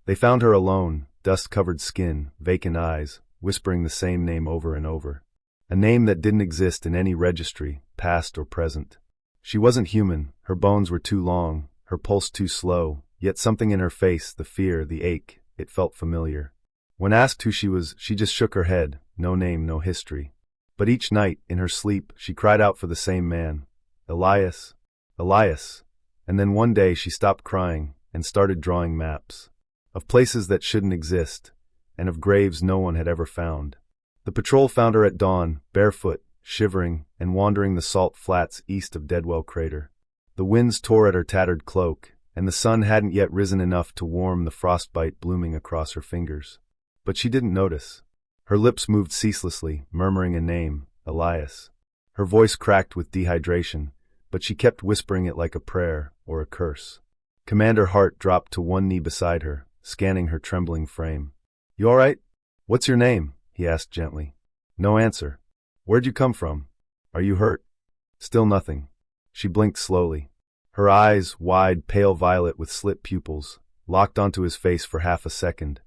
They found her alone, dust-covered skin, vacant eyes, whispering the same name over and over. A name that didn't exist in any registry, past or present. She wasn't human, her bones were too long, her pulse too slow, yet something in her face, the fear, the ache, it felt familiar. When asked who she was, she just shook her head, no name, no history. But each night, in her sleep, she cried out for the same man. Elias. Elias. And then one day she stopped crying and started drawing maps. Of places that shouldn't exist, and of graves no one had ever found. The patrol found her at dawn, barefoot, shivering, and wandering the salt flats east of Deadwell Crater. The winds tore at her tattered cloak, and the sun hadn't yet risen enough to warm the frostbite blooming across her fingers. But she didn't notice. Her lips moved ceaselessly, murmuring a name, Elias. Her voice cracked with dehydration, but she kept whispering it like a prayer or a curse. Commander Hart dropped to one knee beside her, scanning her trembling frame. "You all right? What's your name?" he asked gently. No answer. "Where'd you come from? Are you hurt?" Still nothing. She blinked slowly. Her eyes, wide, pale violet with slit pupils, locked onto his face for half a second,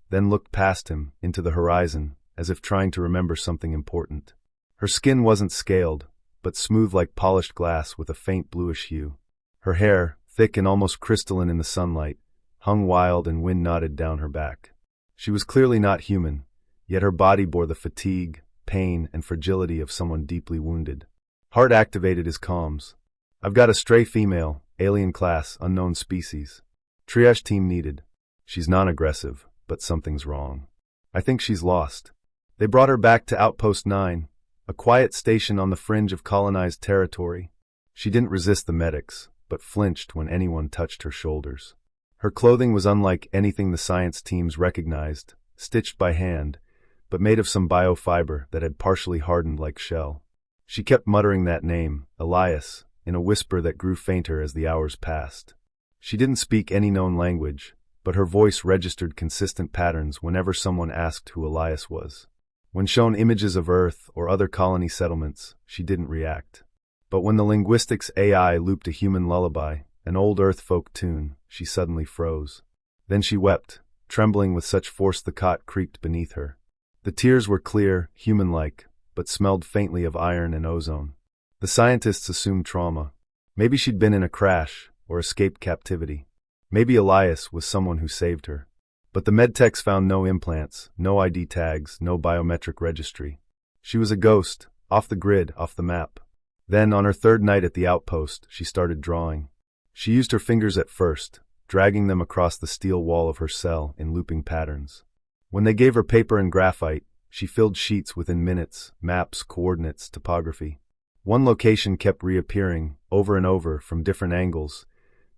then looked past him, into the horizon, as if trying to remember something important. Her skin wasn't scaled, but smooth like polished glass with a faint bluish hue. Her hair, thick and almost crystalline in the sunlight, hung wild and wind-knotted down her back. She was clearly not human, yet her body bore the fatigue, pain, and fragility of someone deeply wounded. Hart activated his comms. "I've got a stray female, alien class, unknown species. Triage team needed. She's non-aggressive, but something's wrong. I think she's lost." They brought her back to Outpost 9, a quiet station on the fringe of colonized territory. She didn't resist the medics, but flinched when anyone touched her shoulders. Her clothing was unlike anything the science teams recognized, stitched by hand, but made of some biofiber that had partially hardened like shell. She kept muttering that name, Elias, in a whisper that grew fainter as the hours passed. She didn't speak any known language, but her voice registered consistent patterns whenever someone asked who Elias was. When shown images of Earth or other colony settlements, she didn't react. But when the linguistics AI looped a human lullaby, an old Earth folk tune, she suddenly froze. Then she wept, trembling with such force the cot creaked beneath her. The tears were clear, human-like, but smelled faintly of iron and ozone. The scientists assumed trauma. Maybe she'd been in a crash, or escaped captivity. Maybe Elias was someone who saved her. But the medtechs found no implants, no ID tags, no biometric registry. She was a ghost, off the grid, off the map. Then, on her third night at the outpost, she started drawing. She used her fingers at first, dragging them across the steel wall of her cell in looping patterns. When they gave her paper and graphite, she filled sheets within minutes, maps, coordinates, topography. One location kept reappearing, over and over, from different angles,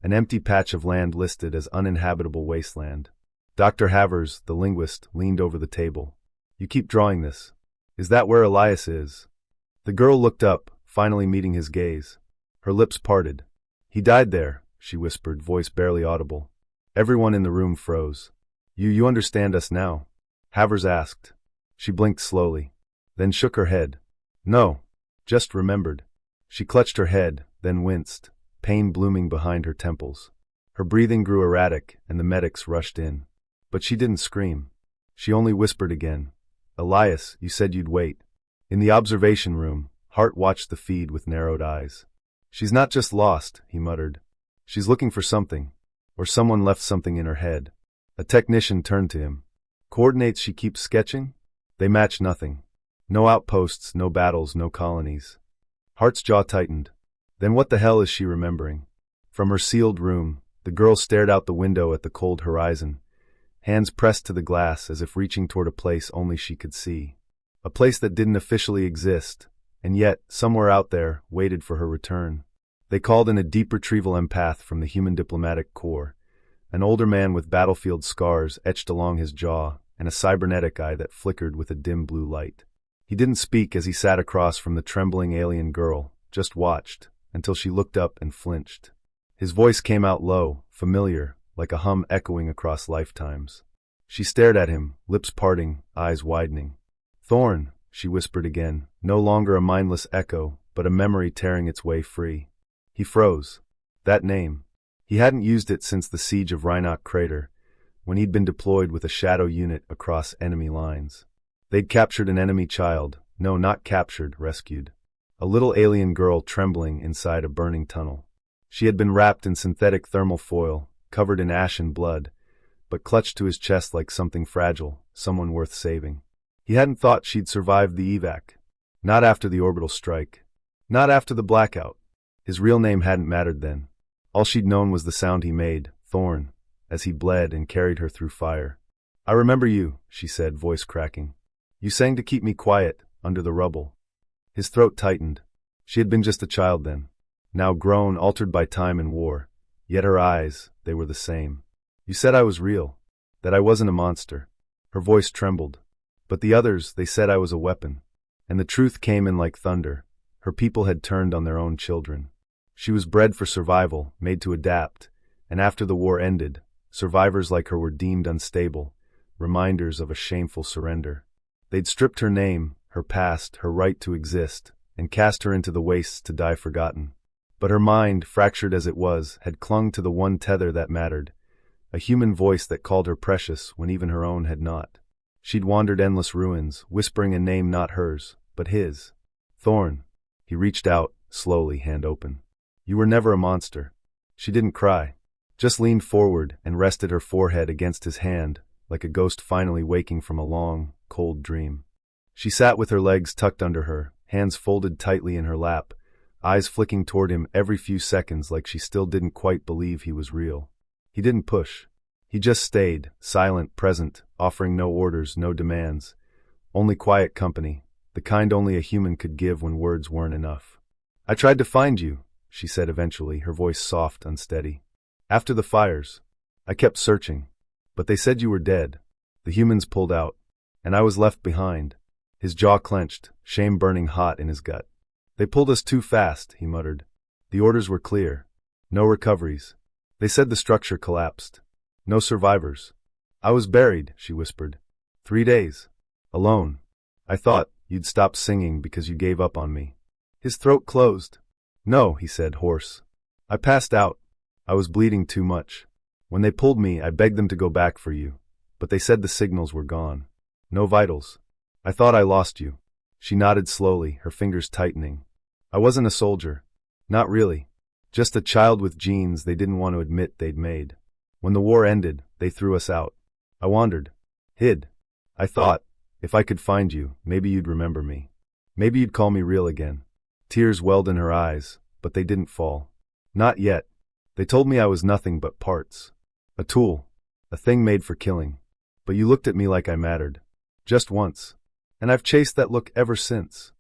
an empty patch of land listed as uninhabitable wasteland. Dr. Havers, the linguist, leaned over the table. "You keep drawing this. Is that where Elias is?" The girl looked up, finally meeting his gaze. Her lips parted. "He died there," she whispered, voice barely audible. Everyone in the room froze. You understand us now?" Havers asked. She blinked slowly, then shook her head. "No, just remembered." She clutched her head, then winced, pain blooming behind her temples. Her breathing grew erratic, and the medics rushed in. But she didn't scream. She only whispered again, "Elias, you said you'd wait." In the observation room, Hart watched the feed with narrowed eyes. "She's not just lost," he muttered. "She's looking for something. Or someone left something in her head." A technician turned to him. "Coordinates she keeps sketching? They match nothing. No outposts, no battles, no colonies." Hart's jaw tightened. Then what the hell is she remembering? From her sealed room, the girl stared out the window at the cold horizon, hands pressed to the glass as if reaching toward a place only she could see. A place that didn't officially exist, and yet, somewhere out there, waited for her return. They called in a deep retrieval empath from the Human Diplomatic Corps, an older man with battlefield scars etched along his jaw and a cybernetic eye that flickered with a dim blue light. He didn't speak as he sat across from the trembling alien girl, just watched, until she looked up and flinched. His voice came out low, familiar, like a hum echoing across lifetimes. She stared at him, lips parting, eyes widening. "Thorn," she whispered again, no longer a mindless echo, but a memory tearing its way free. He froze. That name. He hadn't used it since the siege of Rhinoc Crater, when he'd been deployed with a shadow unit across enemy lines. They'd captured an enemy child, no, not captured, rescued. A little alien girl trembling inside a burning tunnel. She had been wrapped in synthetic thermal foil, covered in ash and blood, but clutched to his chest like something fragile, someone worth saving. He hadn't thought she'd survived the evac. Not after the orbital strike. Not after the blackout. His real name hadn't mattered then. All she'd known was the sound he made, Thorn, as he bled and carried her through fire. "I remember you," she said, voice cracking. "You sang to keep me quiet, under the rubble." His throat tightened. She had been just a child then. Now grown, altered by time and war. Yet her eyes, they were the same. "You said I was real. That I wasn't a monster." Her voice trembled. "But the others, they said I was a weapon." And the truth came in like thunder. Her people had turned on their own children. She was bred for survival, made to adapt, and after the war ended, survivors like her were deemed unstable, reminders of a shameful surrender. They'd stripped her name, her past, her right to exist, and cast her into the wastes to die forgotten. But her mind, fractured as it was, had clung to the one tether that mattered, a human voice that called her precious when even her own had not. She'd wandered endless ruins, whispering a name not hers, but his. "Thorn." He reached out, slowly, hand open. "You were never a monster." She didn't cry, just leaned forward and rested her forehead against his hand, like a ghost finally waking from a long, cold dream. She sat with her legs tucked under her, hands folded tightly in her lap, eyes flicking toward him every few seconds like she still didn't quite believe he was real. He didn't push. He just stayed, silent, present, offering no orders, no demands. Only quiet company, the kind only a human could give when words weren't enough. "I tried to find you," she said eventually, her voice soft, unsteady. "After the fires. I kept searching. But they said you were dead. The humans pulled out. And I was left behind." His jaw clenched, shame burning hot in his gut. "They pulled us too fast," he muttered. "The orders were clear. No recoveries. They said the structure collapsed. No survivors. I was buried," she whispered. 3 days. Alone. I thought you'd stopped singing because you gave up on me." His throat closed. "No," he said, hoarse. "I passed out. I was bleeding too much. When they pulled me, I begged them to go back for you. But they said the signals were gone. No vitals. I thought I lost you." She nodded slowly, her fingers tightening. "I wasn't a soldier. Not really. Just a child with genes they didn't want to admit they'd made. When the war ended, they threw us out. I wandered. Hid. I thought, if I could find you, maybe you'd remember me. Maybe you'd call me real again." Tears welled in her eyes, but they didn't fall. "Not yet. They told me I was nothing but parts. A tool. A thing made for killing. But you looked at me like I mattered. Just once. And I've chased that look ever since."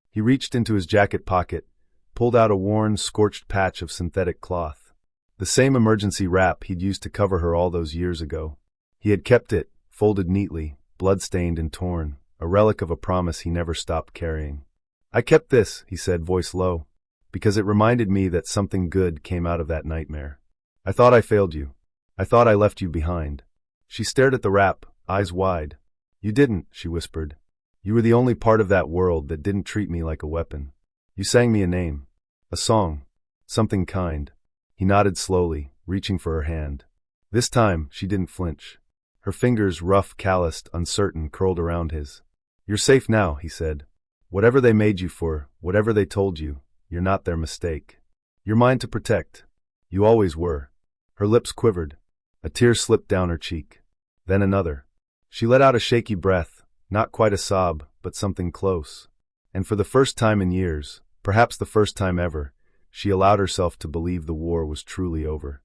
He reached into his jacket pocket, pulled out a worn, scorched patch of synthetic cloth. The same emergency wrap he'd used to cover her all those years ago. He had kept it, folded neatly, blood-stained and torn, a relic of a promise he never stopped carrying. "I kept this," he said, voice low, "because it reminded me that something good came out of that nightmare. I thought I failed you. I thought I left you behind." She stared at the wrap, eyes wide. "You didn't," she whispered. "You were the only part of that world that didn't treat me like a weapon. You sang me a name. A song. Something kind." He nodded slowly, reaching for her hand. This time, she didn't flinch. Her fingers, rough, calloused, uncertain, curled around his. "You're safe now," he said. "Whatever they made you for, whatever they told you, you're not their mistake. You're mine to protect. You always were." Her lips quivered. A tear slipped down her cheek. Then another. She let out a shaky breath, not quite a sob, but something close. And for the first time in years, perhaps the first time ever, she allowed herself to believe the war was truly over.